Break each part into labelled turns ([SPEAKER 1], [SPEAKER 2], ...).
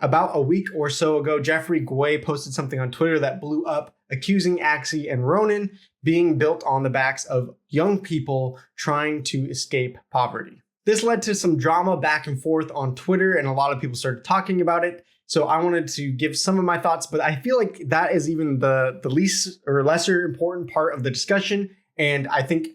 [SPEAKER 1] About a week or so ago, Jeffrey Guay posted something on Twitter that blew up, accusing Axie and Ronin being built on the backs of young people trying to escape poverty. This led to some drama back and forth on Twitter, and a lot of people started talking about it. So I wanted to give some of my thoughts, but I feel like that is even the least or lesser important part of the discussion. And I think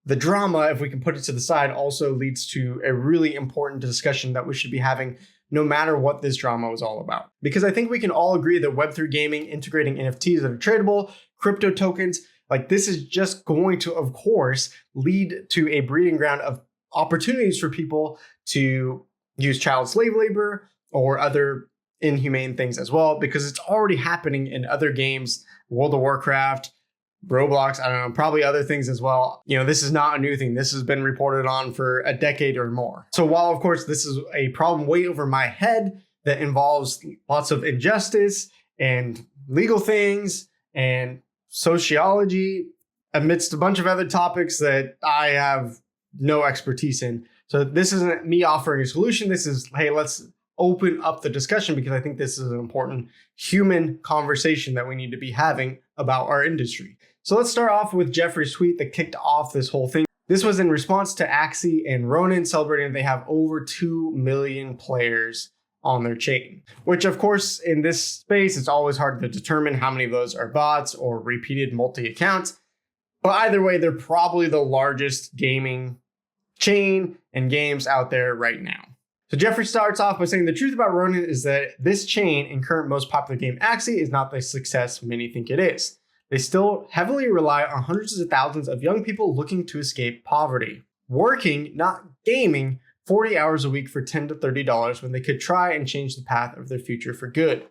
[SPEAKER 1] the drama, if we can put it to the side, also leads to a really important discussion that we should be having no matter what this drama was all about. Because I think we can all agree that Web3 gaming, integrating NFTs that are tradable, crypto tokens, like this is just going to, of course, lead to a breeding ground of opportunities for people to use child slave labor or other inhumane things as well, because it's already happening in other games, World of Warcraft, Roblox, I don't know, probably other things as well. You know, this is not a new thing. This has been reported on for a decade or more. So while, of course, this is a problem way over my head that involves lots of injustice and legal things and sociology amidst a bunch of other topics that I have no expertise in. So this isn't me offering a solution. This is, hey, let's open up the discussion because I think this is an important human conversation that we need to be having about our industry. So let's start off with Jeffrey's tweet that kicked off this whole thing. This was in response to Axie and Ronin celebrating that they have over 2 million players on their chain, which of course in this space, it's always hard to determine how many of those are bots or repeated multi-accounts. But either way, they're probably the largest gaming chain and games out there right now. So Jeffrey starts off by saying the truth about Ronin is that this chain and current most popular game Axie is not the success many think it is. They still heavily rely on hundreds of thousands of young people looking to escape poverty, working, not gaming, 40 hours a week for $10 to $30 when they could try and change the path of their future for good.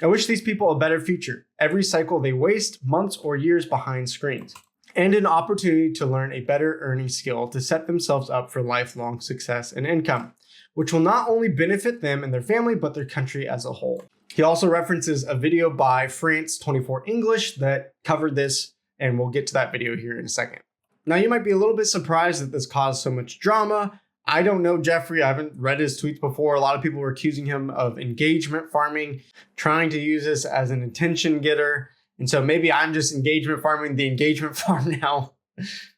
[SPEAKER 1] I wish these people a better future. Every cycle they waste months or years behind screens, and an opportunity to learn a better earning skill to set themselves up for lifelong success and income, which will not only benefit them and their family, but their country as a whole. He also references a video by France 24 English that covered this, and we'll get to that video here in a second. Now, you might be a little bit surprised that this caused so much drama. I don't know Jeffrey. I haven't read his tweets before. A lot of people were accusing him of engagement farming, trying to use this as an attention getter. And so maybe I'm just engagement farming the engagement farm now.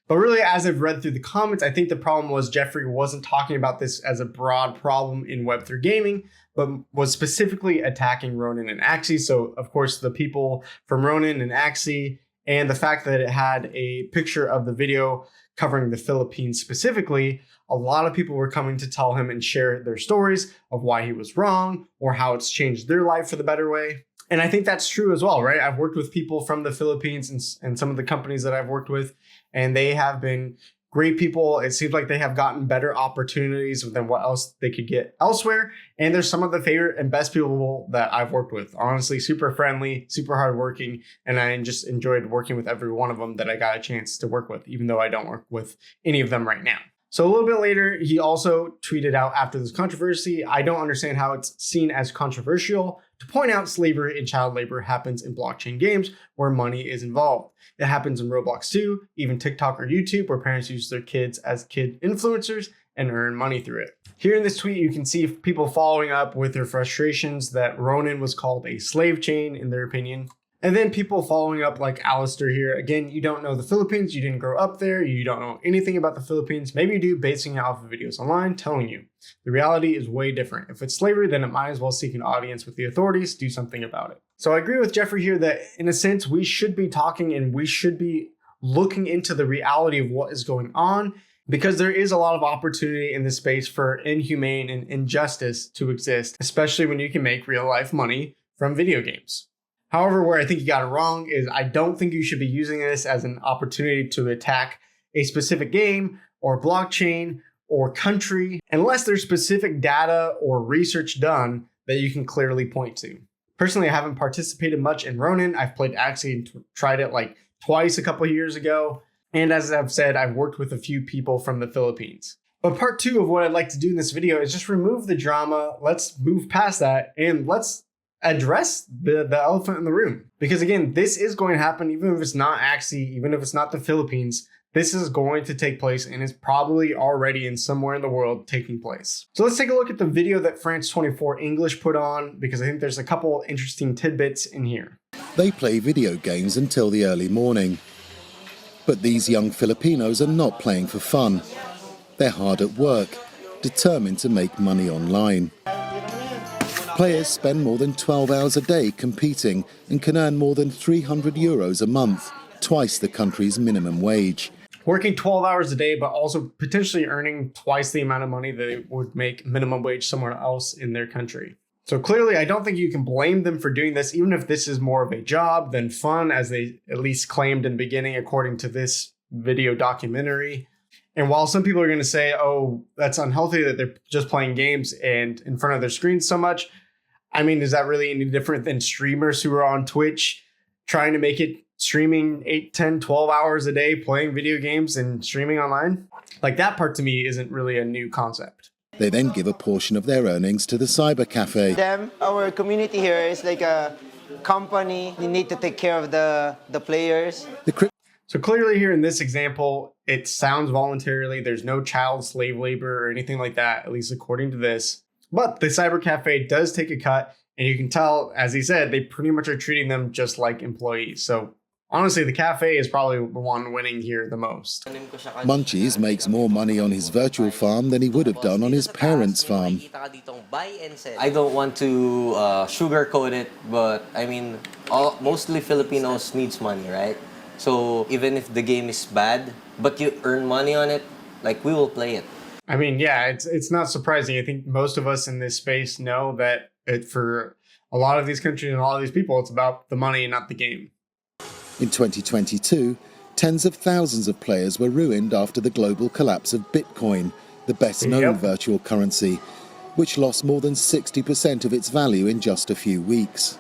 [SPEAKER 1] But really, as I've read through the comments, I think the problem was Jeffrey wasn't talking about this as a broad problem in Web3 gaming, but was specifically attacking Ronin and Axie. So, of course, the people from Ronin and Axie and the fact that it had a picture of the video covering the Philippines specifically, a lot of people were coming to tell him and share their stories of why he was wrong or how it's changed their life for the better way. And I think that's true as well, right? I've worked with people from the Philippines and some of the companies that I've worked with, and they have been great people. It seems like they have gotten better opportunities than what else they could get elsewhere. And there's some of the favorite and best people that I've worked with. Honestly, super friendly, super hardworking. And I just enjoyed working with every one of them that I got a chance to work with, even though I don't work with any of them right now. So a little bit later, he also tweeted out after this controversy, I don't understand how it's seen as controversial to point out slavery and child labor happens in blockchain games where money is involved. It happens in Roblox too, even TikTok or YouTube where parents use their kids as kid influencers and earn money through it. Here in this tweet, you can see people following up with their frustrations that Ronin was called a slave chain in their opinion. And then people following up like Alistair here. Again, you don't know the Philippines. You didn't grow up there. You don't know anything about the Philippines. Maybe you do, basing it off of videos online telling you. The reality is way different. If it's slavery, then it might as well seek an audience with the authorities, do something about it. So I agree with Jeffrey here that in a sense, we should be talking and we should be looking into the reality of what is going on, because there is a lot of opportunity in this space for inhumane and injustice to exist, especially when you can make real life money from video games. However, where I think you got it wrong is I don't think you should be using this as an opportunity to attack a specific game or blockchain or country unless there's specific data or research done that you can clearly point to. Personally, I haven't participated much in Ronin. I've played Axie and tried it like twice a couple of years ago. And as I've said, I've worked with a few people from the Philippines. But part two of what I'd like to do in this video is just remove the drama. Let's move past that and let's address the elephant in the room. Because again, this is going to happen even if it's not Axie, even if it's not the Philippines. This is going to take place and is probably already in somewhere in the world taking place. So let's take a look at the video that France 24 English put on, because I think there's a couple interesting tidbits in here.
[SPEAKER 2] They play video games until the early morning. But these young Filipinos are not playing for fun. They're hard at work, determined to make money online. Players spend more than 12 hours a day competing and can earn more than €300 a month, twice the country's minimum wage.
[SPEAKER 1] Working 12 hours a day, but also potentially earning twice the amount of money that they would make minimum wage somewhere else in their country. So clearly, I don't think you can blame them for doing this, even if this is more of a job than fun, as they at least claimed in the beginning, according to this video documentary. And while some people are going to say, oh, that's unhealthy that they're just playing games and in front of their screens so much, I mean, is that really any different than streamers who are on Twitch trying to make it streaming 8, 10, 12 hours a day, playing video games and streaming online? Like, that part to me isn't really a new concept.
[SPEAKER 2] They then give a portion of their earnings to the cyber cafe.
[SPEAKER 3] Our community here is like a company. You need to take care of the players.
[SPEAKER 1] So clearly here in this example, it sounds voluntarily. There's no child slave labor or anything like that, at least according to this. But the cyber cafe does take a cut, and you can tell, as he said, they pretty much are treating them just like employees. So honestly, the cafe is probably the one winning here the most.
[SPEAKER 2] Munchies makes more money on his virtual farm than he would have done on his parents' farm.
[SPEAKER 4] I don't want to sugarcoat it, but I mean, mostly Filipinos needs money, right? So even if the game is bad, but you earn money on it, like, we will play it.
[SPEAKER 1] I mean, yeah, it's not surprising. I think most of us in this space know that for a lot of these countries and a lot of these people, it's about the money and not the game.
[SPEAKER 2] In 2022, tens of thousands of players were ruined after the global collapse of Bitcoin, the best-known virtual currency, which lost more than 60% of its value in just a few weeks.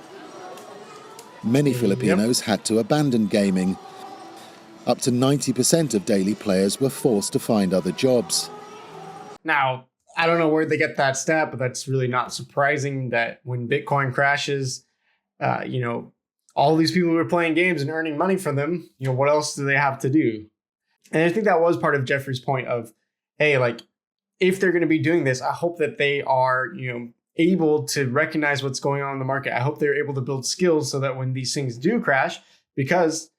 [SPEAKER 2] Many Filipinos had to abandon gaming. Up to 90% of daily players were forced to find other jobs.
[SPEAKER 1] Now, I don't know where they get that stat, but that's really not surprising that when Bitcoin crashes, all these people who are playing games and earning money from them, what else do they have to do? And I think that was part of Jeffrey's point of, hey, like, if they're going to be doing this, I hope that they are, able to recognize what's going on in the market. I hope they're able to build skills so that when these things do crash, because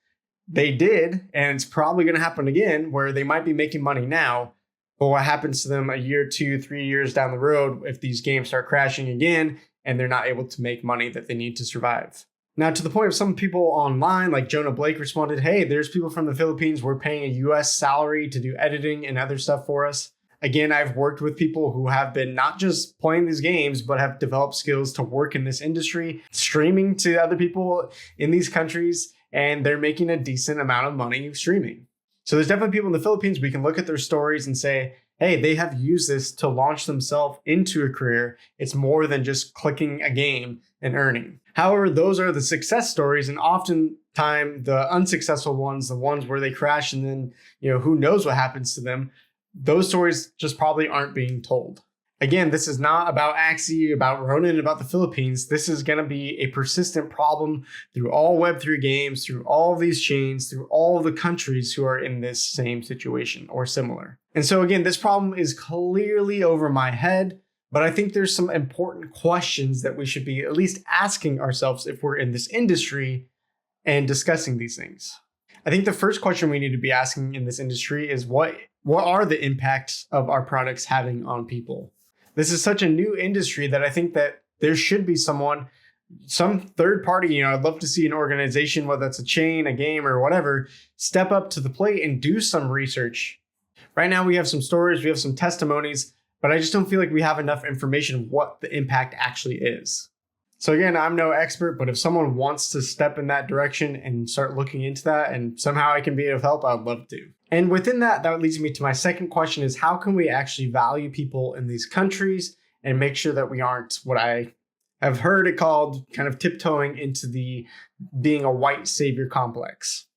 [SPEAKER 1] they did, and it's probably going to happen again, where they might be making money now, but what happens to them a year, 2, 3 years down the road if these games start crashing again and they're not able to make money that they need to survive? Now, to the point of some people online, like Jonah Blake responded, hey, there's people from the Philippines. We're paying a US salary to do editing and other stuff for us. Again, I've worked with people who have been not just playing these games, but have developed skills to work in this industry, streaming to other people in these countries, and they're making a decent amount of money streaming. So there's definitely people in the Philippines, we can look at their stories and say, hey, they have used this to launch themselves into a career. It's more than just clicking a game and earning. However, those are the success stories, and oftentimes the unsuccessful ones, the ones where they crash and then, who knows what happens to them, those stories just probably aren't being told. Again, this is not about Axie, about Ronin, about the Philippines. This is going to be a persistent problem through all Web3 games, through all these chains, through all the countries who are in this same situation or similar. And so again, this problem is clearly over my head, but I think there's some important questions that we should be at least asking ourselves if we're in this industry and discussing these things. I think the first question we need to be asking in this industry is what are the impacts of our products having on people? This is such a new industry that I think that there should be some third party, I'd love to see an organization, whether it's a chain, a game, or whatever, step up to the plate and do some research. Right now we have some stories, we have some testimonies, but I just don't feel like we have enough information of what the impact actually is. So again, I'm no expert, but if someone wants to step in that direction and start looking into that and somehow I can be of help, I'd love to. And within that leads me to my second question is, how can we actually value people in these countries and make sure that we aren't what I have heard it called kind of tiptoeing into the being a white savior complex?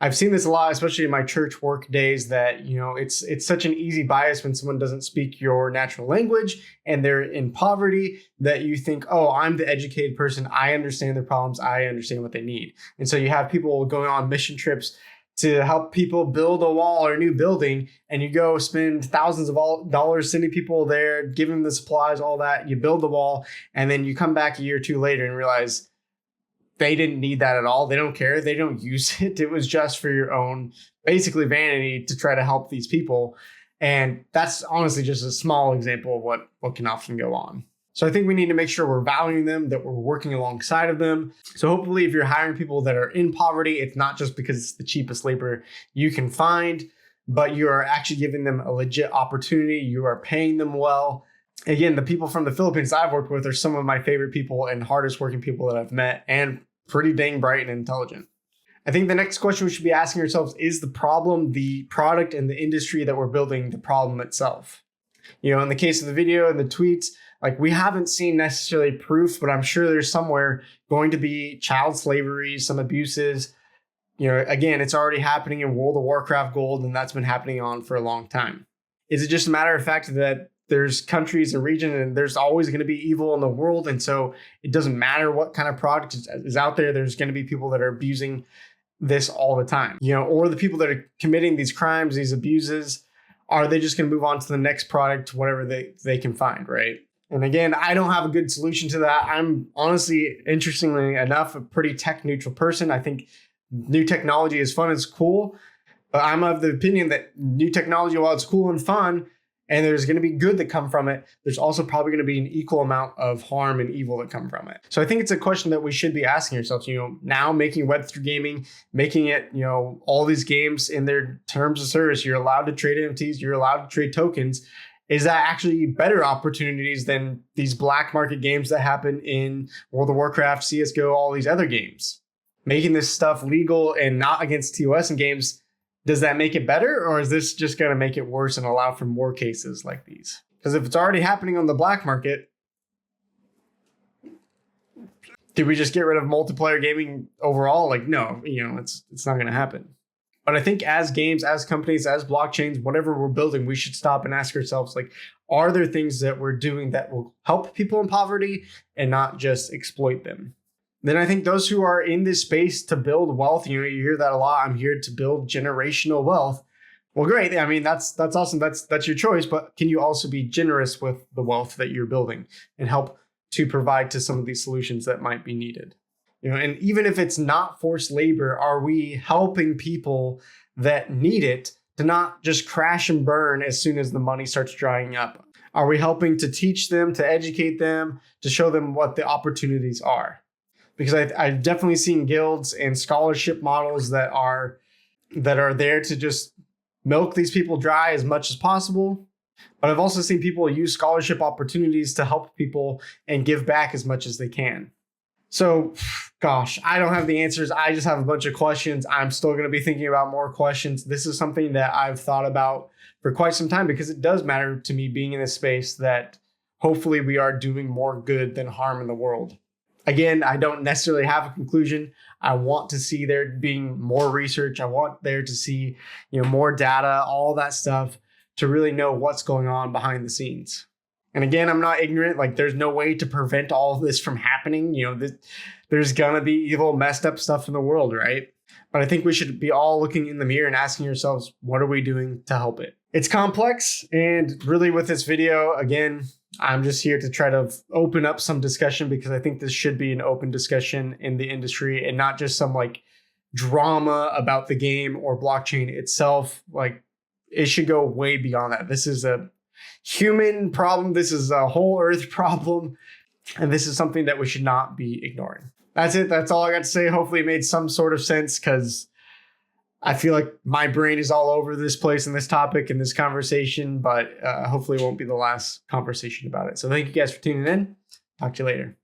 [SPEAKER 1] I've seen this a lot, especially in my church work days, that, it's such an easy bias when someone doesn't speak your natural language and they're in poverty that you think, oh, I'm the educated person. I understand their problems. I understand what they need. And so you have people going on mission trips to help people build a wall or a new building, and you go spend thousands of dollars sending people there, giving them the supplies, all that, you build the wall, and then you come back a year or two later and realize they didn't need that at all. They don't care. They don't use it. It was just for your own, basically, vanity to try to help these people. And that's honestly just a small example of what can often go on. So I think we need to make sure we're valuing them, that we're working alongside of them. So hopefully if you're hiring people that are in poverty, it's not just because it's the cheapest labor you can find, but you are actually giving them a legit opportunity. You are paying them well. Again, the people from the Philippines I've worked with are some of my favorite people and hardest working people that I've met, and pretty dang bright and intelligent. I think the next question we should be asking ourselves, is the problem the product and the industry that we're building, the problem itself? You know, in the case of the video and the tweets, like, we haven't seen necessarily proof, but I'm sure there's somewhere going to be child slavery, some abuses. You know, again, it's already happening in World of Warcraft Gold, and that's been happening on for a long time. Is it just a matter of fact that there's countries and regions, and there's always going to be evil in the world, and so it doesn't matter what kind of product is out there, there's going to be people that are abusing this all the time? You know, or the people that are committing these crimes, these abuses, are they just going to move on to the next product, whatever they can find, right? And again, I don't have a good solution to that. I'm honestly, interestingly enough, a pretty tech neutral person. I think new technology is fun, it's cool. But I'm of the opinion that new technology, while it's cool and fun, and there's going to be good that come from it, there's also probably going to be an equal amount of harm and evil that come from it. So I think it's a question that we should be asking ourselves, you know, now making Web3 gaming, making it, you know, all these games in their terms of service, you're allowed to trade NFTs, you're allowed to trade tokens. Is that actually better opportunities than these black market games that happen in World of Warcraft, CSGO, all these other games? Making this stuff legal and not against TOS and games, does that make it better, or is this just going to make it worse and allow for more cases like these? Because if it's already happening on the black market, did we just get rid of multiplayer gaming overall? Like, no, you know, it's not going to happen. But I think as games, as companies, as blockchains, whatever we're building, we should stop and ask ourselves, like, are there things that we're doing that will help people in poverty and not just exploit them? Then I think those who are in this space to build wealth, you know, you hear that a lot. I'm here to build generational wealth. Well, great. I mean, that's awesome. That's your choice. But can you also be generous with the wealth that you're building and help to provide to some of these solutions that might be needed? You know, and even if it's not forced labor, are we helping people that need it to not just crash and burn as soon as the money starts drying up? Are we helping to teach them, to educate them, to show them what the opportunities are? Because I've definitely seen guilds and scholarship models that are there to just milk these people dry as much as possible. But I've also seen people use scholarship opportunities to help people and give back as much as they can. So, gosh, I don't have the answers. I just have a bunch of questions. I'm still going to be thinking about more questions. This is something that I've thought about for quite some time because it does matter to me being in this space that hopefully we are doing more good than harm in the world. Again, I don't necessarily have a conclusion. I want to see there being more research. I want there to see, you know, more data, all that stuff to really know what's going on behind the scenes. And again, I'm not ignorant. Like, there's no way to prevent all of this from happening. You know, there's going to be evil, messed up stuff in the world, right? But I think we should be all looking in the mirror and asking ourselves, what are we doing to help it? It's complex. And really with this video, again, I'm just here to try to open up some discussion because I think this should be an open discussion in the industry and not just some like drama about the game or blockchain itself. Like, it should go way beyond that. This is a human problem. This is a whole earth problem. And this is something that we should not be ignoring. That's it. That's all I got to say. Hopefully it made some sort of sense because I feel like my brain is all over this place and this topic and this conversation, but hopefully it won't be the last conversation about it. So thank you guys for tuning in. Talk to you later.